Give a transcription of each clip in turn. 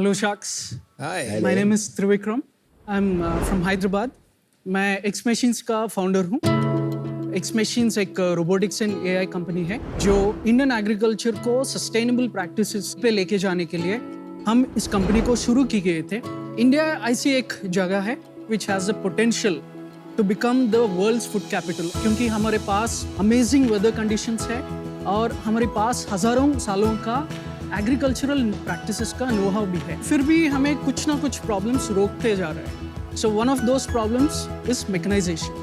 Hello Sharks. Hi. My name is Trivikram. I'm from Hyderabad. मैं X Machines का founder हूँ. X Machines एक robotics and AI company है जो Indian agriculture को सस्टेनेबल प्रैक्टिसेस पे लेके जाने के लिए हम इस कंपनी को शुरू की गए थे. इंडिया ऐसी एक जगह है which has the potential to become the world's food capital क्योंकि हमारे पास अमेजिंग वेदर कंडीशंस है और हमारे पास हजारों सालों का एग्रीकल्चरल प्रैक्टिसेस का नो हाउ भी है. फिर भी हमें कुछ ना कुछ प्रॉब्लम्स रोकते जा रहे हैं. So one of those problems is mechanisation.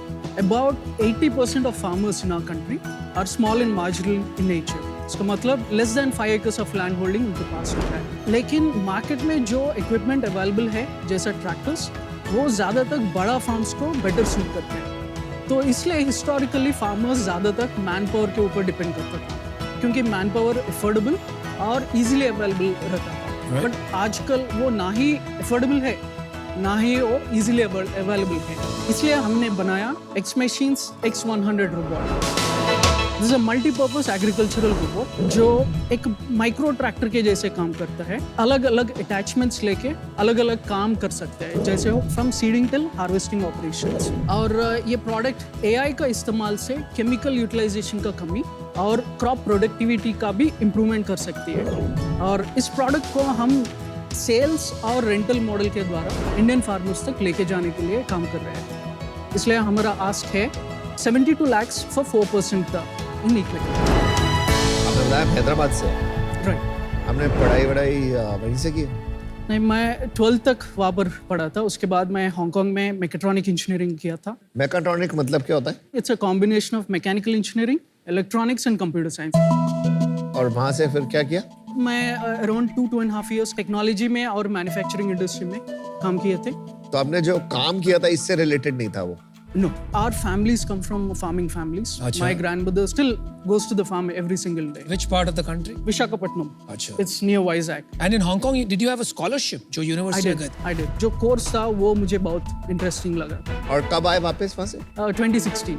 About 80% of farmers in our country are small and marginal in nature. इसका मतलब less than 5 acres of land holding उनके पास होता है. लेकिन मार्केट में जो इक्विपमेंट अवेलेबल है जैसा ट्रैक्टर्स वो ज़्यादातर बड़ा फार्म्स को बेटर सूट करते हैं. तो इसलिए हिस्टोरिकली फार्मर्स ज़्यादातर मैन पावर के ऊपर डिपेंड करते थे क्योंकि मैन पावर अफोर्डेबल और इजीली अवेलेबल रहता था. बट आजकल वो ना ही अफोर्डेबल है ना ही वो इजीली अवेलेबल है. इसलिए हमने बनाया X Machines X100 robot. This is a multipurpose agricultural robot जो एक माइक्रो ट्रैक्टर के जैसे काम करता है. अलग अलग अटैचमेंट्स लेके अलग अलग काम कर सकते हैं जैसे हो from seeding till harvesting operations. और ये प्रोडक्ट AI का इस्तेमाल से केमिकल यूटिलाइजेशन का कमी और क्रॉप प्रोडक्टिविटी का भी इम्प्रूवमेंट कर सकती है. और इस प्रोडक्ट को हम सेल्स और रेंटल मॉडल के द्वारा इंडियन फार्मर्स तक लेके जाने के लिए काम कर रहे हैं. इसलिए हमारा आस्क है 72 lakhs for 4% का इन इक्विटी. आपने बताया हैदराबाद से. राइट. आपने पढ़ाई वहीं से की? नहीं, मैं 12th तक वहाँ पर पढ़ा था. उसके बाद मैं हांगकांग में मैकेट्रॉनिक इंजीनियरिंग किया था. मैकेट्रॉनिक मतलब क्या होता है? It's a combination of mechanical engineering, electronics and computer science. और वहाँ से फिर क्या किया? मैं अराउंड 2.5 years टेक्नोलॉजी में और मैन्युफैक्चरिंग इंडस्ट्री में काम किए थे. तो आपने जो काम किया था इससे रिलेटेड नहीं था वो? No, our families come from farming families. Achha. My grandmother still goes to the farm every single day. Which part of the country? Visakhapatnam. Achha. It's near Vizag. And in Hong Kong, did you have a scholarship? जो university गए थे? I did. जो course था वो मुझे बहुत interesting लगा. और कब आए वापस वहाँ से? 2016.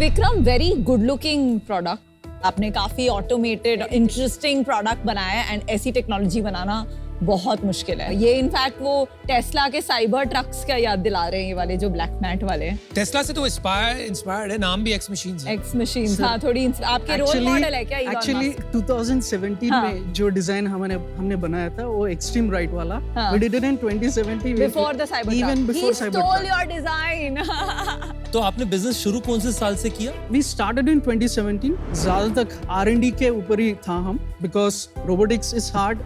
Vikram, very good looking product. आपने काफी ऑटोमेटेड इंटरेस्टिंग प्रोडक्ट बनाया है एंड ऐसी टेक्नोलॉजी बनाना बहुत मुश्किल है. ये इनफैक्ट वो टेस्ला के साइबर ट्रक्स का याद दिला रहे हैं, ये वाले जो ब्लैक मैट वाले. टेस्ला से तो इंस्पायर्ड है, नाम भी X Machines है. X Machines. हाँ, थोड़ी आपके रोल मॉडल है क्या? एक्चुअली 2017 में जो डिजाइन हमने बनाया था वो एक्सट्रीम राइट वाला. We did it in 2017. Before the cyber even truck. before He cyber stole truck. your design. तो आपने बिजनेस शुरू कौन से साल से किया? We started in 2017. ज़्यादा तक R&D के ऊपर ही था हम because robotics is hard.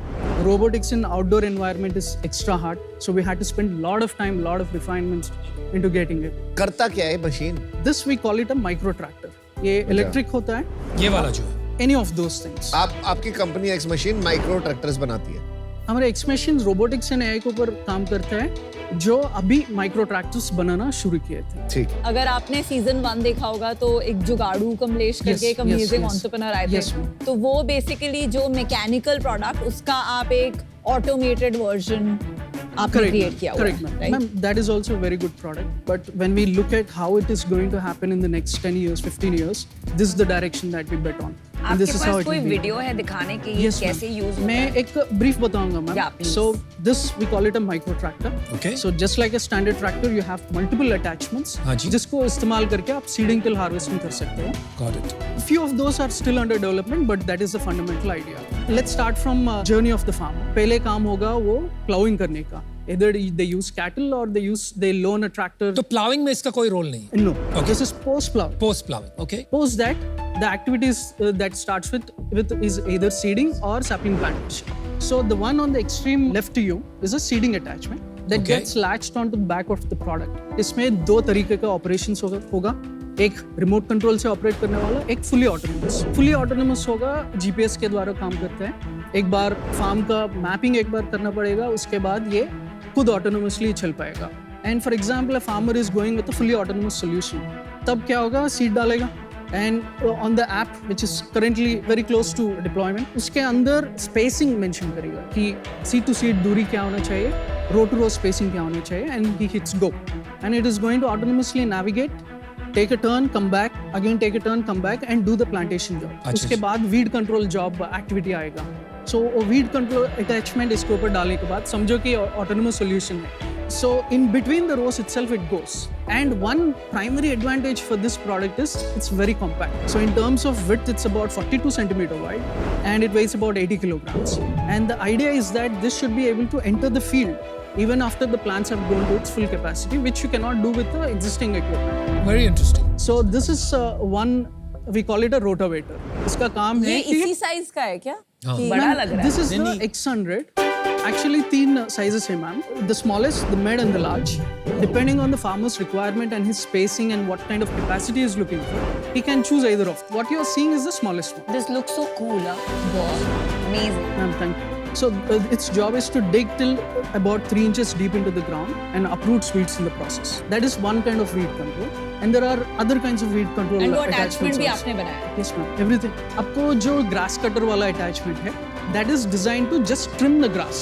Robotics in outdoor environment is extra hard. So we had to spend lot of time, lot of refinements into getting it. करता क्या है machine? This we call it a micro tractor. ये electric होता है. ये वाला जो है. Any of those things. आपकी company X Machine micro tractors बनाती है? हमारे X Machines robotics and AI के ऊपर काम करता है जो अभी माइक्रो ट्रैक्टर्स बनाना शुरू किए थे. ठीक. अगर आपने सीजन 1 देखा होगा तो एक जुगाड़ू कमलेश करके एक अमेजिंग एंटरप्रेन्योर आए थे. तो वो बेसिकली जो मैकेनिकल प्रोडक्ट उसका आप एक ऑटोमेटेड वर्जन आपने क्रिएट किया हुआ है. Correct, ma'am. That is also a very good product. But when we look at how it is going to happen in the next 10 years, 15 years, this is the direction that we bet on. And this आपके is how pass it कोई will be. Video है दिखाने की ये Yes, कैसे ma'am. Use होता मैं है? एक ब्रीफ बताऊंगा ma'am. Yeah, please. So this we call it a micro tractor. Okay. So just like a standard tractor, you have multiple attachments. हाँ जी. जिसको इस्तेमाल करके आप सीडिंग टिल हार्वेस्टिंग कर सकते हो. Got it. Few of those are still under development, but that is the fundamental idea. Let's start from journey of the farmer. पहले काम होगा वो plowing करने का. Either they use cattle or they loan a tractor. तो ploughing में इसका कोई रोल नहीं है. No. This is post plow. Post ploughing. Okay. Post that, the activities that starts with is either seeding or sapling plantation. So the one on the extreme left to you is a seeding attachment that Okay. gets latched onto the back of the product. इसमें दो तरीके का operations होगा. एक remote control से operate करने वाला, एक फुली ऑटोनोमस. फुली ऑटोनोमस होगा GPS के द्वारा काम करते हैं. एक बार फार्म का मैपिंग एक बार करना पड़ेगा, उसके बाद ये खुद ऑटोनोमसली चल पाएगा. And for example a farmer is going with a fully autonomous solution. तब क्या होगा? सीड डालेगा and on the app which is currently very close to deployment उसके अंदर स्पेसिंग मेंशन करेगा कि सीड टू सीड दूरी क्या होना चाहिए, रो टू रो स्पेसिंग क्या होना चाहिए, and he hits go and it is going to autonomously navigate, take a turn, come back, again take a turn, come back and do the plantation job. अच्छा, उसके बाद weed control job activity आएगा. सो weed control attachment इसके ऊपर डालने के बाद समझो कि ऑटोनोमस सॉल्यूशन है. So in between the rows itself it goes. And one primary advantage for this product is it's very compact. So in terms of width, it's about 42 centimeter wide and it weighs about 80 kilograms. And the idea is that this should be able to enter the field even after the plants have grown to its full capacity, which you cannot do with the existing equipment. Very interesting. So this is one, we call it a rotavator. इसका काम ये है कि इसी size का है क्या? हाँ. बड़ा लग रहा है. This is the X100. Actually, 3 sizes है ma'am. The smallest, the mid and the large. Depending on the farmer's requirement and his spacing and what kind of capacity he is looking for, he can choose either of. What you are seeing is the smallest one. This looks so cool, huh? Wow, amazing. Ma'am, thank you. So its job is to dig till about 3 inches deep into the ground and uproot weeds in the process. That is one kind of weed control. And there are other kinds of weed control And वो attachments attachment भी also. आपने बनाया है? Yes ma'am, everything. आपको जो grass cutter वाला attachment है, that is designed to just trim the grass.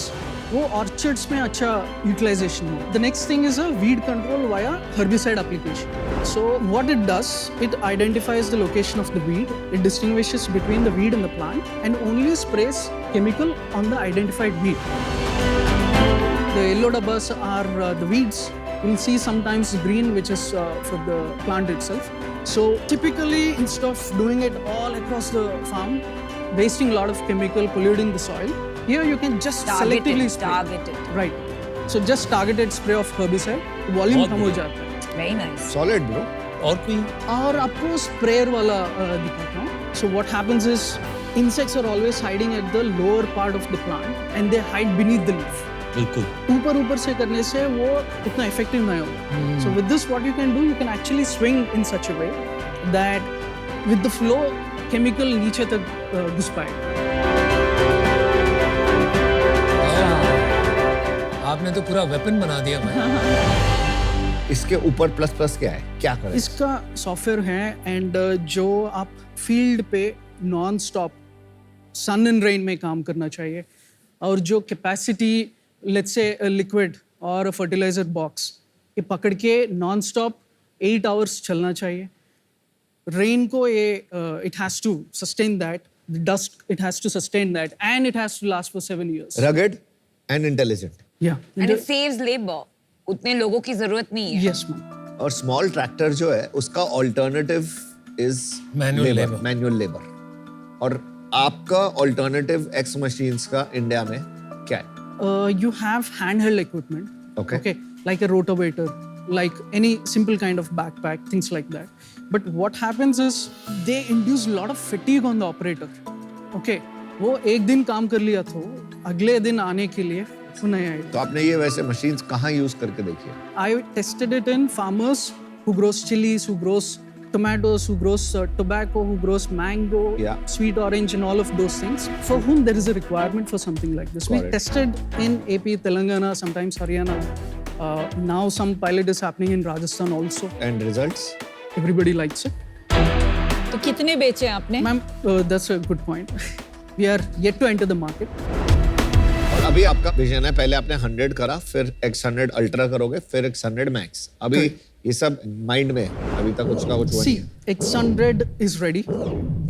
वो orchards में अच्छा utilization हो. The next thing is a weed control via herbicide application. So what it does, it identifies the location of the weed, it distinguishes between the weed and the plant, and only sprays chemical on the identified weed. The yellow dabbas are the weeds. You'll see sometimes green, which is for the plant itself. So typically, instead of doing it all across the farm, wasting a lot of chemical, polluting the soil, here you can just selectively spray. Targeted. Right. So just targeted spray of herbicide, volume कम हो जाता है. Very nice. Solid, bro. और कोई और आपको sprayer वाला दिखाता हूँ. So what happens is insects are always hiding at the lower part of the plant and they hide beneath the leaf. बिल्कुल. ऊपर से करने से वो उतना effective नहीं होगा. So with this, what you can do, you can actually swing in such a way that with the flow, chemical नीचे तक घुस पाएगा. आपने तो पूरा वेपन बना दिया भाई. इसके ऊपर प्लस प्लस क्या है, क्या करें? इसका सॉफ्टवेयर है एंड जो आप फील्ड पे non stop sun and rain में काम करना चाहिए और जो कैपेसिटी लेट्स से लिक्विड और फर्टिलाइजर बॉक्स ये पकड़ के नॉन स्टॉप 8 आवर्स चलना चाहिए. रेन को ये it has to sustain that, the dust it has to sustain that and it has to last for 7 years. Rugged and intelligent. या And it saves labor. उतने लोगों की जरूरत नहीं है. Yes ma'am. और स्मॉल ट्रैक्टर जो है उसका alternative is Manual labor. Manual labour. और आपका ऑल्टरनेटिव एक्स मशीन्स का इंडिया में क्या है? You have handheld equipment. Okay. Like a rotavator, like any simple kind of backpack, things like that. But what happens is they induce a lot of fatigue on the operator. Okay, वो एक दिन काम कर लिया तो अगले दिन आने के लिए वो नहीं आएगा. तो आपने ये वैसे मशीन्स कहाँ यूज करके देखी है? I tested it in farmers who grows chilies, who grows tomatoes, who grows tobacco, who grows mango, Yeah. sweet orange, and all of those things, for whom there is a requirement for something like this. Got We it. tested in AP, Telangana, sometimes Haryana. Now some pilot is happening in Rajasthan also. And results? Everybody likes it. तो कितने बेचे आपने? Ma'am, that's a good point. We are yet to enter the market. और अभी आपका vision है, पहले आपने 100 करा, फिर X100 अल्ट्रा करोगे, फिर X100 मैक्स. अभी ये सब माइंड में है, अभी तक उसका कुछ हुआ See, नहीं है. X100 is ready.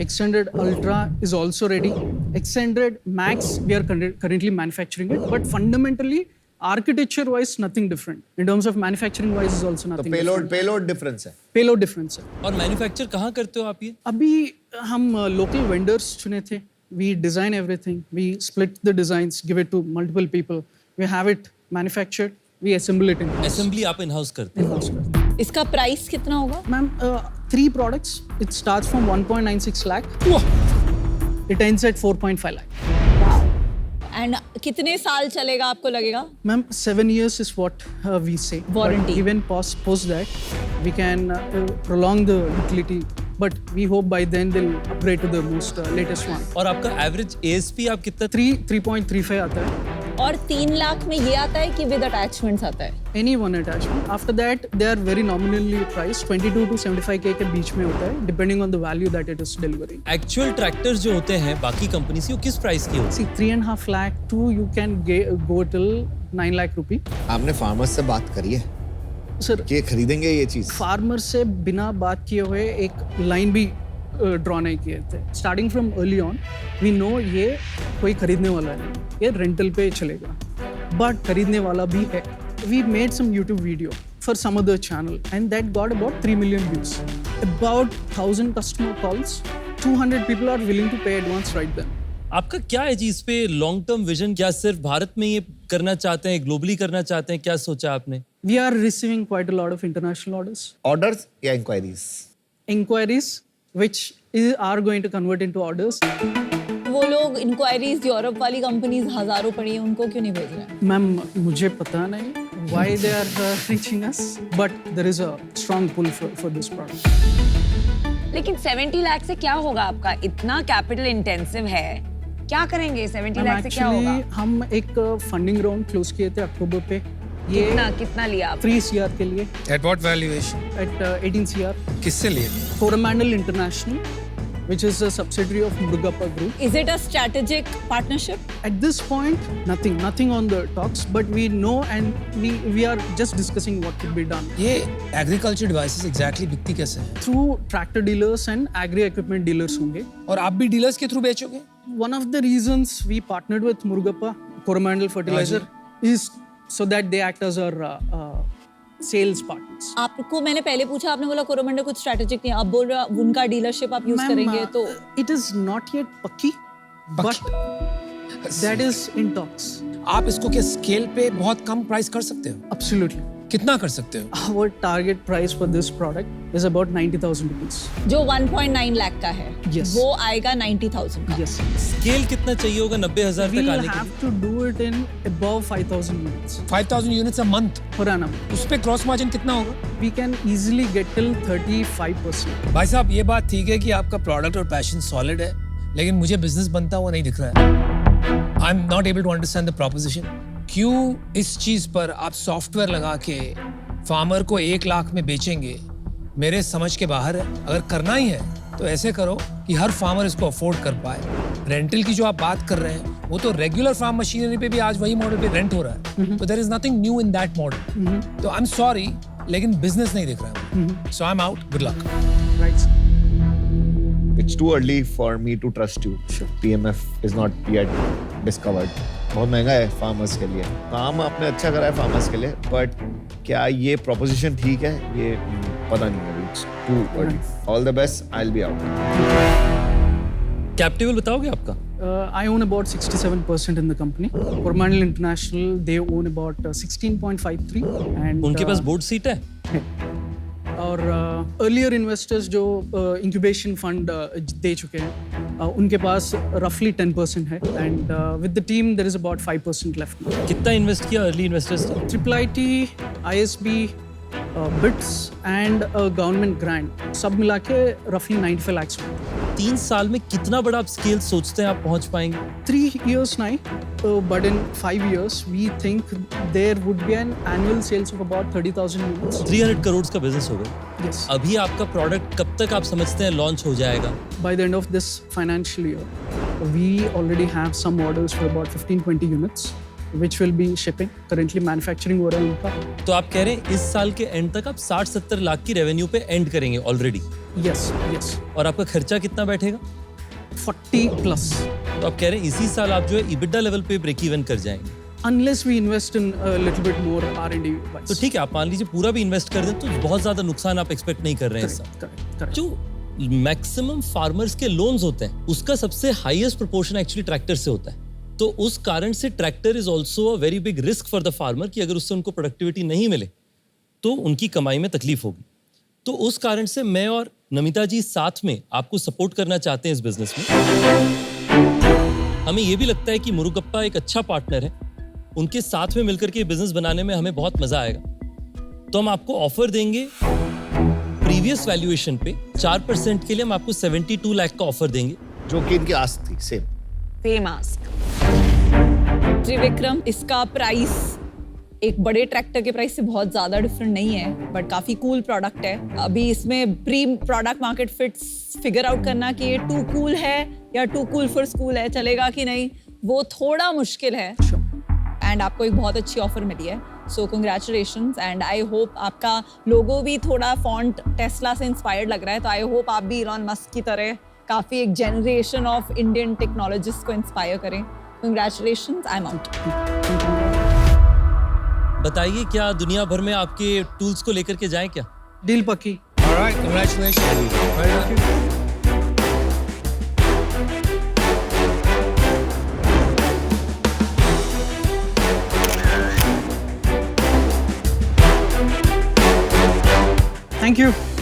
X100 Ultra is also ready. X100 Max, we are currently manufacturing it. But fundamentally, architecture-wise, nothing different. In terms of manufacturing-wise, is also तो nothing पेलोड different. डिफरेंस है. Payload difference है. और manufacture कहाँ करते हो आप ये? अभी हम local vendors चुने थे. We design everything. We split the designs, give it to multiple people. We have it manufactured. We assemble it in-house. Assembly आप इन हाउस करते हैं. In-house करते हैं. इसका प्राइस कितना होगा? Ma'am, 3 products. It starts from 1.96 lakh. It ends at 4.5 lakh. And कितने साल चलेगा आपको लगेगा? Ma'am, 7 years is what we say. Warranty. But even post that, we can prolong the utility. But we hope by then they'll upgrade to the most latest one. और आपका average ASP आप कितना? 3.35 आता है. और 3 लाख में ये आता है कि विद अटैचमेंट्स आता है? Any one attachment. After that, they are very nominally priced. 22 to 75K के बीच में होता है, depending on the value that it is delivering. Actual tractors जो होते हैं बाकी कंपनी से वो किस प्राइस की होती See, 3.5 lakh to you can go till 9 lakh rupee. आपने फार्मर्स से बात करी है Sir, कि ये खरीदेंगे ये चीज? फार्मर से बिना बात किए हुए एक लाइन भी ड्रॉ नहीं किए थे. Starting from early on we know ये कोई खरीदने वाला है, ये रेंटल पे चलेगा, बट खरीदने वाला भी है. We made some YouTube video for some other channel and that got about 3 million views. About 1,000 customer calls. 200 people are willing to pay advance right then. आपका क्या है जी इस पे लॉन्ग टर्म विजन? क्या सिर्फ भारत में ये करना चाहते हैं, ग्लोबली करना चाहते हैं? क्या सोचा आपने? We are receiving quite a lot of international orders. Orders या inquiries? Inquiries which are going to convert into orders. वो लोग इंक्वायरीज यूरोप वाली कंपनीज हजारों पड़ी हैं, उनको क्यों नहीं भेज रहे हैं? मैम मुझे पता नहीं why they are reaching us, but there is a strong pull for this product. लेकिन 70 लाख से क्या होगा आपका? इतना कैपिटल इंटेंसिव है, क्या करेंगे 70 लाख से क्या होगा? हम एक फंडिंग राउंड क्लोज किए थे अक्टूबर पे. ये कितना लिया आप? 3 CR के लिए At what valuation? at 18 CR. किससे लिए? Coromandel International, which is a subsidiary of Murugappa Group. Is it a strategic partnership? At this point, nothing on the talks, but we know and we are just discussing what could be done. ये agriculture devices exactly बिकती कैसे है? Through tractor dealers and agri equipment dealers होंगे. और आप भी dealers के through बेचोगे? One of the reasons we partnered with Murugappa Coromandel Fertilizer is so that they act as our sales partners. आपको मैंने पहले पूछा, आपने बोला कोरोमंडल कुछ स्ट्रेटेजिक नहीं, आप बोल रहे हो उनका डीलरशिप आप यूज करेंगे, तो it is not yet पक्की, but that is in talks. आप इसको क्या स्केल पे बहुत कम प्राइस कर सकते हो? Absolutely. कितना कर सकते हो? Our target price for this product is about 90,000 rupees. जो 1.9 लाख का है, Yes. वो आएगा 90,000 का. Yes. स्केल कितना चाहिए होगा 90,000 तक We'll आने के have लिए? to do it in above 5,000 units 5,000 units a month. per annum. उस पे क्रॉस मार्जिन कितना होगा? We can easily get till 35%. भाई साहब ये बात ठीक है कि आपका प्रोडक्ट और पैशन सॉलिड है, लेकिन मुझे बिजनेस बनता हुआ नहीं दिख रहा है. I am not able to understand the proposition. क्यों इस चीज पर आप सॉफ्टवेयर लगा के फार्मर को 1 लाख में बेचेंगे? मेरे समझ के बाहर है. अगर करना ही है तो ऐसे करो कि हर फार्मर इसको अफोर्ड कर पाए. रेंटल की जो आप बात कर रहे हैं वो तो रेगुलर फार्म मशीनरी पे भी आज वही मॉडल पे रेंट हो रहा है. तो there is nothing new in that model. तो आई एम सॉरी लेकिन बिजनेस नहीं दिख रहा है. So I am out. Good luck. Right. It's too early for me to trust you. Sure. PMF is not yet discovered. बहुत महंगा है farmers के लिए. काम आपने अच्छा करा है फार्मर्स के लिए, बट क्या ये प्रोपोजिशन ठीक है? ये पता नहीं है. It's too early. All the best. I'll be out. Cap table बताओगे आपका? I own about 67% in the company. Coromandel International, they own about 16.53. And उनके पास बोर्ड सीट है? और अर्लियर इन्वेस्टर्स जो इंक्यूबेशन फंड दे चुके हैं, उनके पास रफली 10% है. And with the team there is about 5% left. कितना इन्वेस्ट किया अर्ली इन्वेस्टर्स ने? Triple IT, ISB, BITS and government grant सब मिला के रफली 95 lakhs. 3 साल में कितना बड़ा आप स्केल सोचते हैं आप पहुंच पाएंगे? 3 years नहीं, but in 5 years we think there would be an annual sales of about 30,000 units. 300 crore का बिजनेस होगा. Yes. अभी आपका प्रोडक्ट कब तक आप समझते हैं लॉन्च हो जाएगा? By the end of this financial year, we already have some orders for about 15-20 units, which will be shipping. Currently manufacturing हो रहा है उनका. तो आप कह रहे हैं इस साल के एंड तक आप 60-70 लाख की रेवेन्यू पे एंड करेंगे ऑलरेडी. Yes, yes. और आपका खर्चा कितना बैठेगा? 40+. तो आप कह रहे हैं इसी साल आप जो है EBITDA लेवल पे ब्रेक इवन कर जाएंगे. Unless we invest in a little bit more R&D. तो ठीक है, आप मान लीजिए पूरा भी इन्वेस्ट कर दें तो बहुत ज्यादा नुकसान आप एक्सपेक्ट नहीं कर रहे हैं इस साल. Correct. जो मैक्सिमम फार्मर्स के लोन्स होते हैं उसका सबसे हाईएस्ट प्रोपोर्शन एक्चुअली ट्रैक्टर से होता है. तो उस कारण से tractor is also a very big risk for the farmer कि अगर उससे उनको प्रोडक्टिविटी नहीं मिले तो उनकी कमाई में तकलीफ होगी. तो उस कारण से मैं और नमिता जी साथ में आपको सपोर्ट करना चाहते हैं इस बिजनेस में. हमें ये भी लगता है कि मुरुगप्पा एक अच्छा पार्टनर है. उनके साथ में मिलकर के बिजनेस बनाने में हमें बहुत मजा आएगा. तो हम आपको ऑफर देंगे प्रीवियस वैल्यूएशन पे 4% के लिए हम आपको 72 लाख का ऑफर देंगे. जो कि इनकी आस थी. सेम. Same ask. त्रिविक्रम, इसका प्राइस एक बड़े ट्रैक्टर के प्राइस से बहुत ज्यादा डिफरेंट नहीं है, बट काफी कूल प्रोडक्ट है. अभी इसमें pre product market fits figure out करना कि ये टू कूल है या टू कूल फॉर स्कूल है, चलेगा कि नहीं, वो थोड़ा मुश्किल है. एंड आपको एक बहुत अच्छी ऑफर मिली है, सो कंग्रेचुलेशंस। एंड आई होप आपका लोगो भी थोड़ा फॉन्ट टेस्ला से इंस्पायर्ड लग रहा है, तो आई होप आप भी इलॉन मस्क की तरह काफ़ी एक जनरेशन ऑफ इंडियन टेक्नोलॉजिस्ट को इंस्पायर करें। Congratulations, I am out. बताइए, क्या दुनिया भर में आपके टूल्स को लेकर के जाएं क्या? डील पक्की। All right, congratulations. Well done. Thank you.